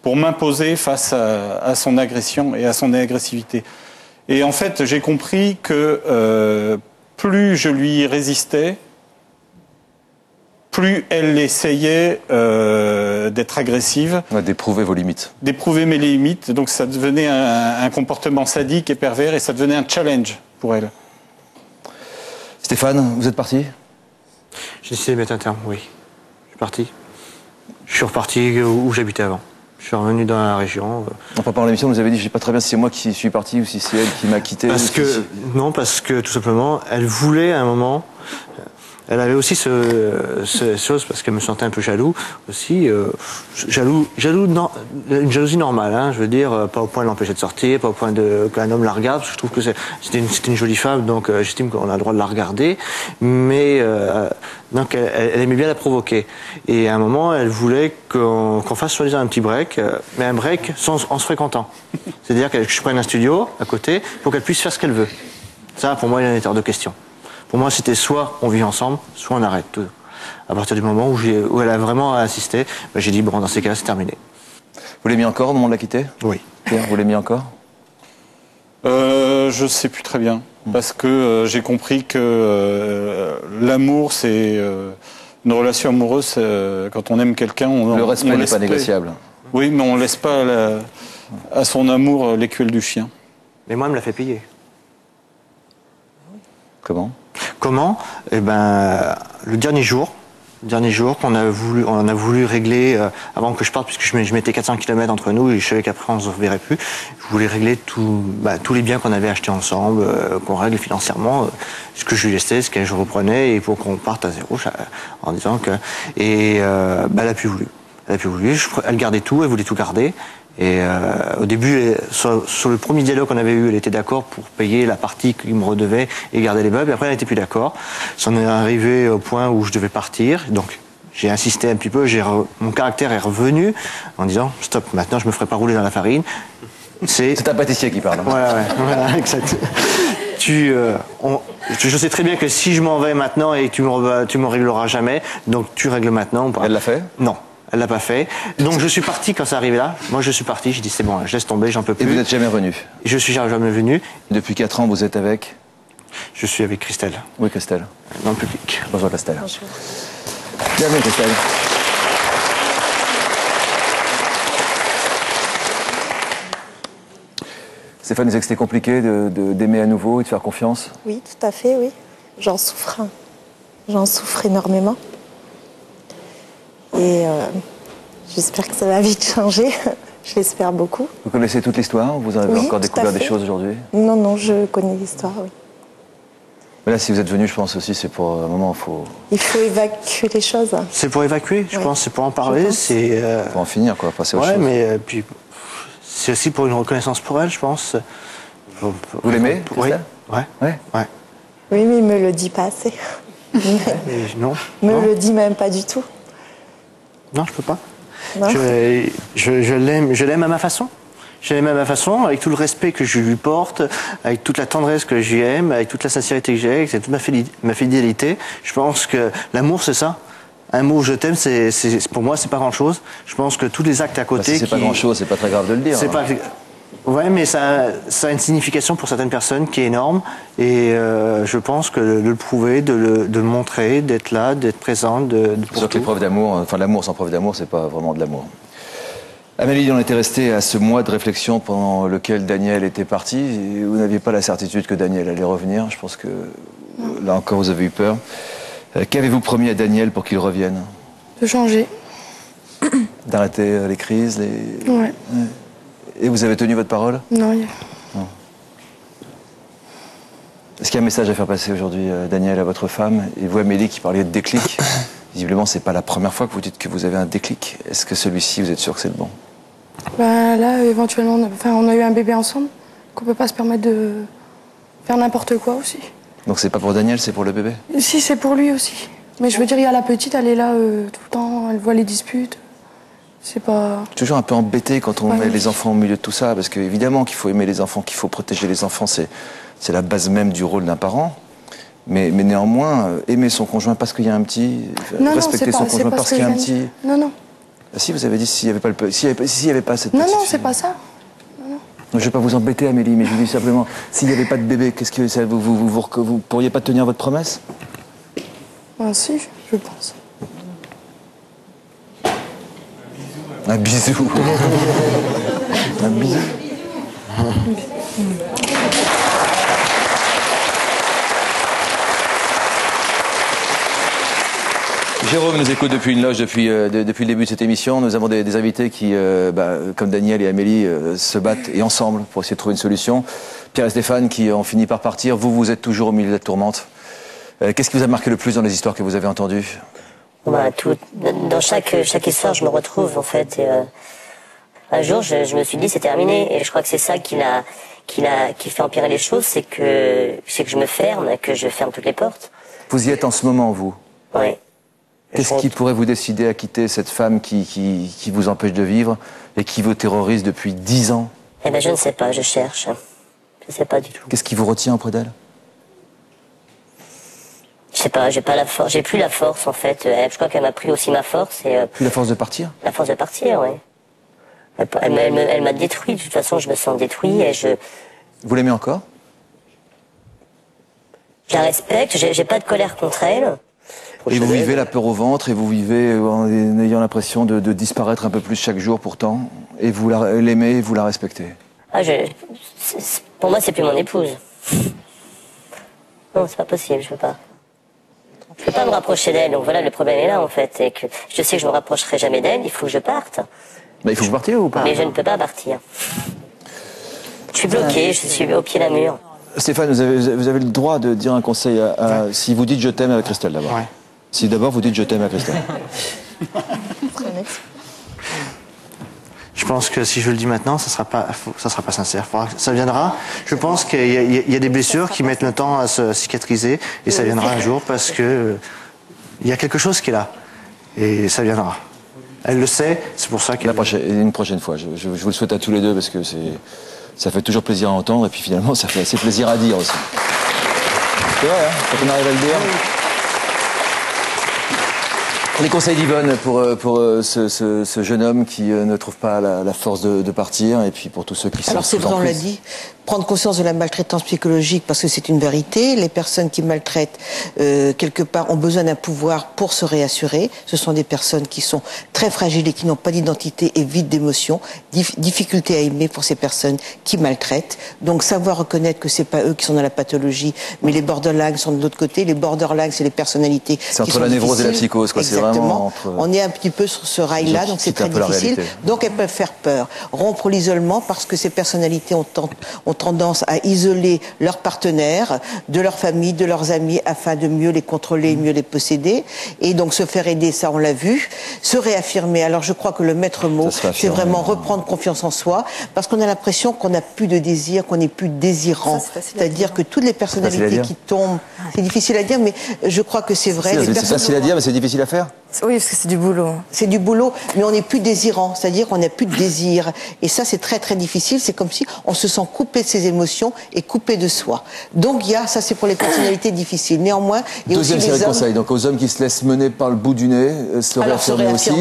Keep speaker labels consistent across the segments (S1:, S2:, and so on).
S1: pour m'imposer face à son agression et à son agressivité. Et en fait, j'ai compris que plus je lui résistais, plus elle essayait d'être agressive.
S2: D'éprouver vos limites.
S1: D'éprouver mes limites. Donc ça devenait un comportement sadique et pervers et ça devenait un challenge pour elle.
S2: Stéphane, vous êtes parti?
S3: J'ai décidé de mettre un terme, oui. Je suis parti. Je suis reparti où j'habitais avant. Je suis revenu dans la région.
S2: En préparant l'émission, vous avez dit, je ne sais pas très bien si c'est moi qui suis parti ou si c'est elle qui m'a quitté.
S3: Non, parce que tout simplement, elle voulait à un moment... Elle avait aussi cette chose, parce qu'elle me sentait un peu jaloux, aussi, non, une jalousie normale, hein, je veux dire, pas au point de l'empêcher de sortir, pas au point qu'un homme la regarde, parce que je trouve que c'était une jolie femme, donc j'estime qu'on a le droit de la regarder, mais donc elle aimait bien la provoquer. Et à un moment, elle voulait qu'on fasse soi-disant un petit break, mais un break en se fréquentant. C'est-à-dire que je prenne un studio à côté pour qu'elle puisse faire ce qu'elle veut. Ça, pour moi, il en était hors de question. Pour moi, c'était soit on vit ensemble, soit on arrête tout. À partir du moment où elle a vraiment insisté, ben, j'ai dit, bon, dans ces cas-là, c'est terminé.
S2: Vous l'aimiez encore au moment de la quitter?
S3: Oui.
S2: Pierre, vous l'aimiez encore?
S1: Je ne sais plus très bien. Parce que j'ai compris que l'amour, c'est une relation amoureuse. Quand on aime quelqu'un,
S2: le respect n'est pas négociable.
S1: Oui, mais on ne laisse pas à son amour l'écuelle du chien.
S3: Mais moi, elle me l'a fait payer.
S2: Comment?
S3: Comment? Eh ben, le dernier jour qu'on a voulu régler, avant que je parte, puisque je mettais 400 km entre nous et je savais qu'après on ne se reverrait plus, je voulais régler tous les biens qu'on avait achetés ensemble, qu'on règle financièrement, ce que je lui laissais, ce que je reprenais, et pour qu'on parte à zéro, en disant que... Et elle n'a plus voulu. Elle gardait tout, elle voulait tout garder. Et au début, sur le premier dialogue qu'on avait eu, elle était d'accord pour payer la partie qu'il me redevait et garder les meubles. Et après, elle n'était plus d'accord. Ça en est arrivé au point où je devais partir. Donc, j'ai insisté un petit peu. Mon caractère est revenu en disant « Stop, maintenant, je ne me ferai pas rouler dans la farine. »
S2: C'est un pâtissier qui parle.
S3: Voilà, exact. Je sais très bien que si je m'en vais maintenant et que tu me régleras jamais, donc tu règles maintenant.
S2: Elle l'a fait?
S3: Non. Elle l'a pas fait. Donc je suis parti quand c'est arrivé là. Moi je suis parti, j'ai dit c'est bon, je laisse tomber, j'en peux plus.
S2: Et vous n'êtes jamais revenu?
S3: Je suis jamais venu.
S2: Depuis 4 ans, vous êtes avec?
S3: Je suis avec Christelle.
S2: Oui, Christelle.
S3: Dans le public.
S2: Bonjour Christelle.
S4: Bonjour.
S2: Bienvenue Christelle. Stéphane disait que c'était compliqué d'aimer à nouveau et de faire confiance.
S4: Oui, tout à fait, oui. J'en souffre. J'en souffre énormément. Et j'espère que ça va vite changer. Je l'espère beaucoup.
S2: Vous connaissez toute l'histoire? Vous avez encore découvert des choses aujourd'hui?
S4: Non, je connais l'histoire, oui.
S2: Mais là, si vous êtes venu, je pense aussi, c'est pour un moment,
S4: il faut évacuer les choses.
S3: C'est pour évacuer, je pense, c'est pour en parler. C'est
S2: pour en finir, quoi, passer autre chose.
S3: Mais puis c'est aussi pour une reconnaissance pour elle, je pense.
S2: Vous l'aimez, Christelle?
S3: Oui. Ouais.
S4: Oui, mais il me le dit pas assez.
S3: Non.
S4: Il me le dit même pas du tout.
S3: Non, je peux pas.
S4: Non.
S3: Je l'aime à ma façon. Je l'aime à ma façon, avec tout le respect que je lui porte, avec toute la tendresse que j'y aime, avec toute la sincérité que j'ai, avec toute ma fidélité. Je pense que l'amour, c'est ça. Un mot je t'aime, pour moi, c'est pas grand-chose. Je pense que tous les actes à côté...
S2: Si c'est pas grand-chose, c'est pas très grave de le dire.
S3: C'est pas... Ouais, mais ça a une signification pour certaines personnes qui est énorme. Et je pense que de le prouver, de le montrer, d'être là, d'être présent,
S2: C'est sûr que les preuves d'amour, enfin l'amour sans preuve d'amour, c'est pas vraiment de l'amour. Amélie, on était resté à ce mois de réflexion pendant lequel Daniel était parti. Et vous n'aviez pas la certitude que Daniel allait revenir. Je pense que là encore, vous avez eu peur. Qu'avez-vous promis à Daniel pour qu'il revienne?
S5: De changer.
S2: D'arrêter les crises,
S5: Ouais.
S2: Et vous avez tenu votre parole?
S5: Non.
S2: Non. Est-ce qu'il y a un message à faire passer aujourd'hui, Daniel, à votre femme? Et vous, Amélie, qui parliez de déclic. Visiblement, c'est pas la première fois que vous dites que vous avez un déclic. Est-ce que celui-ci, vous êtes sûr que c'est le bon?
S5: Là, éventuellement, on a eu un bébé ensemble, qu'on peut pas se permettre de faire n'importe quoi aussi.
S2: Donc c'est pas pour Daniel, c'est pour le bébé?
S5: Si, c'est pour lui aussi. Mais je veux dire, il y a la petite, elle est là tout le temps, elle voit les disputes. C'est pas...
S2: Je suis toujours un peu embêté quand on met les enfants au milieu de tout ça, parce qu'évidemment qu'il faut aimer les enfants, qu'il faut protéger les enfants, c'est la base même du rôle d'un parent. Mais néanmoins, aimer son conjoint parce qu'il y a un petit, respecter son conjoint parce qu'il y a un petit...
S5: Non.
S2: Si, vous avez dit s'il n'y avait pas cette
S5: Non,
S2: petite
S5: non,
S2: fille.
S5: c'est pas ça.
S2: Je ne vais pas vous embêter, Amélie, mais je vous dis simplement, s'il n'y avait pas de bébé, qu'est-ce que ça, vous pourriez pas tenir votre promesse?
S5: Ah, si, je pense.
S2: Un bisou. Un bisou. Jérôme nous écoute depuis une loge depuis le début de cette émission. Nous avons des invités qui, comme Daniel et Amélie, se battent et ensemble pour essayer de trouver une solution. Pierre et Stéphane qui ont fini par partir. Vous êtes toujours au milieu de la tourmente. Qu'est-ce qui vous a marqué le plus dans les histoires que vous avez entendues?
S6: Dans chaque histoire, je me retrouve en fait. Et, un jour, je me suis dit c'est terminé. Et je crois que c'est ça qui fait empirer les choses, c'est que je me ferme, que je ferme toutes les portes.
S2: Vous y êtes en ce moment, vous?
S6: Oui.
S2: Qu'est-ce qui pourrait vous décider à quitter cette femme qui vous empêche de vivre et qui vous terrorise depuis 10 ans?
S6: Eh ben, je ne sais pas, je cherche. Je ne sais pas du tout.
S2: Qu'est-ce qui vous retient auprès d'elle?
S6: Je sais pas, j'ai pas la force, j'ai plus la force en fait. Je crois qu'elle m'a pris aussi ma force et.
S2: Plus la force de partir?
S6: La force de partir, oui. Elle m'a détruit. De toute façon, je me sens détruit et je.
S2: Vous l'aimez encore?
S6: Je la respecte. J'ai pas de colère contre elle.
S2: Et vous vivez la peur au ventre et vous vivez en ayant l'impression de disparaître un peu plus chaque jour pourtant. Et vous l'aimez et vous la respectez.
S6: Pour moi, c'est plus mon épouse. Non, c'est pas possible, je peux pas. Je peux pas me rapprocher d'elle, donc voilà, le problème est là en fait. Et que je sais que je me rapprocherai jamais d'elle, il faut que je parte.
S2: Il faut que vous partiez ou pas?
S6: Mais je ne peux pas partir. Je suis bloqué, je suis au pied d'un mur.
S2: Stéphane, vous avez le droit de dire un conseil si vous dites je t'aime à Christelle d'abord.
S3: Ouais.
S2: Si d'abord vous dites je t'aime à Christelle.
S3: Je pense que si je le dis maintenant, ça sera pas sincère. Ça viendra. Je pense qu'il y a des blessures qui mettent le temps à se cicatriser et ça viendra un jour parce que il y a quelque chose qui est là et ça viendra. Elle le sait, c'est pour ça qu'elle.
S2: Une prochaine fois. Je vous le souhaite à tous les deux parce que ça fait toujours plaisir à entendre et puis finalement ça fait assez plaisir à dire aussi. C'est vrai, hein, quand on arrive à le dire. Les conseils d'Yvonne pour ce jeune homme qui ne trouve pas la force de partir et puis pour tous ceux qui sont.
S7: Alors c'est vrai, on l'a dit, prendre conscience de la maltraitance psychologique parce que c'est une vérité. Les personnes qui maltraitent quelque part ont besoin d'un pouvoir pour se réassurer. Ce sont des personnes qui sont très fragiles et qui n'ont pas d'identité et vides d'émotions. Difficulté à aimer pour ces personnes qui maltraitent. Donc savoir reconnaître que c'est pas eux qui sont dans la pathologie, mais les borderline sont de l'autre côté. Les borderline, c'est les personnalités.
S2: C'est entre la névrose et la psychose, quoi.
S7: Exactement.
S2: C'est vraiment entre...
S7: On est un petit peu sur ce rail-là, donc c'est très difficile. Donc elles peuvent faire peur. Rompre l'isolement parce que ces personnalités ont tendance à isoler leurs partenaires de leur famille, de leurs amis, afin de mieux les contrôler, mieux les posséder. Et donc se faire aider, ça on l'a vu. Se réaffirmer. Alors je crois que le maître mot, c'est vraiment reprendre confiance en soi, parce qu'on a l'impression qu'on n'a plus de désir, qu'on n'est plus désirant. C'est-à-dire que toutes les personnalités qui tombent, c'est difficile à dire, mais je crois que c'est vrai.
S2: C'est facile à dire, mais c'est difficile à faire.
S5: Oui, parce que c'est du boulot.
S7: C'est du boulot, mais on n'est plus désirant, c'est-à-dire qu'on n'a plus de désir. Et ça, c'est très très difficile. C'est comme si on se sent coupé de ses émotions et coupé de soi. Donc ça c'est pour les personnalités difficiles. Néanmoins, il y a
S2: Deuxième
S7: aussi
S2: série
S7: les
S2: de
S7: hommes.
S2: conseils, donc aux hommes qui se laissent mener par le bout du nez, se réaffirmer aussi.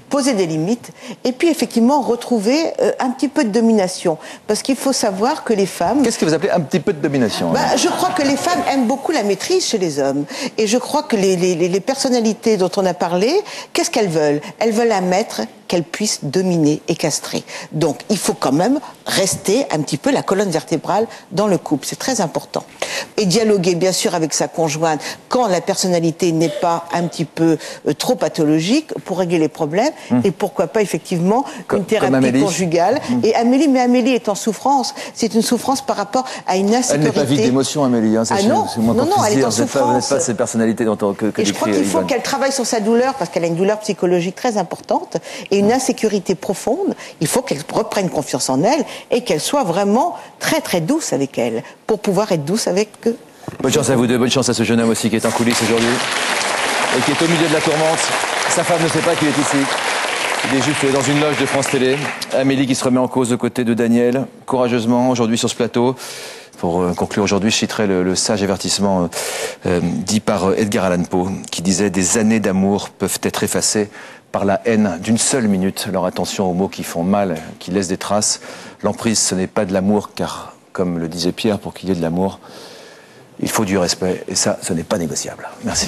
S7: Poser des limites, et puis effectivement retrouver un petit peu de domination. Parce qu'il faut savoir que les femmes...
S2: Qu'est-ce que vous appelez un petit peu de domination?
S7: Je crois que les femmes aiment beaucoup la maîtrise chez les hommes. Et je crois que les personnalités dont on a parlé, qu'est-ce qu'elles veulent? Elles veulent un maître qu'elles puissent dominer et castrer. Donc, il faut quand même rester un petit peu la colonne vertébrale dans le couple. C'est très important. Et dialoguer, bien sûr, avec sa conjointe quand la personnalité n'est pas un petit peu trop pathologique pour régler les problèmes. Et pourquoi pas, effectivement, une thérapie conjugale. Et Amélie est en souffrance. C'est une souffrance par rapport à une insécurité.
S2: Elle n'est pas vide d'émotion, Amélie. Hein,
S7: non, elle est en souffrance.
S2: Vous n'êtes pas cette personnalité que
S7: Et je crois qu'il faut qu'elle travaille sur sa douleur, parce qu'elle a une douleur psychologique très importante et une insécurité profonde. Il faut qu'elle reprenne confiance en elle et qu'elle soit vraiment très très douce avec elle pour pouvoir être douce avec eux.
S2: Bonne chance à vous deux, bonne chance à ce jeune homme aussi qui est en coulisses aujourd'hui et qui est au milieu de la tourmente. Sa femme ne sait pas qu'il est ici. Il est juste dans une loge de France Télé. Amélie qui se remet en cause aux côtés de Daniel, courageusement aujourd'hui sur ce plateau. Pour conclure aujourd'hui, je citerai le sage avertissement dit par Edgar Allan Poe, qui disait « Des années d'amour peuvent être effacées par la haine d'une seule minute. Alors attention aux mots qui font mal, qui laissent des traces. L'emprise, ce n'est pas de l'amour, car, comme le disait Pierre, pour qu'il y ait de l'amour, il faut du respect. Et ça, ce n'est pas négociable. Merci.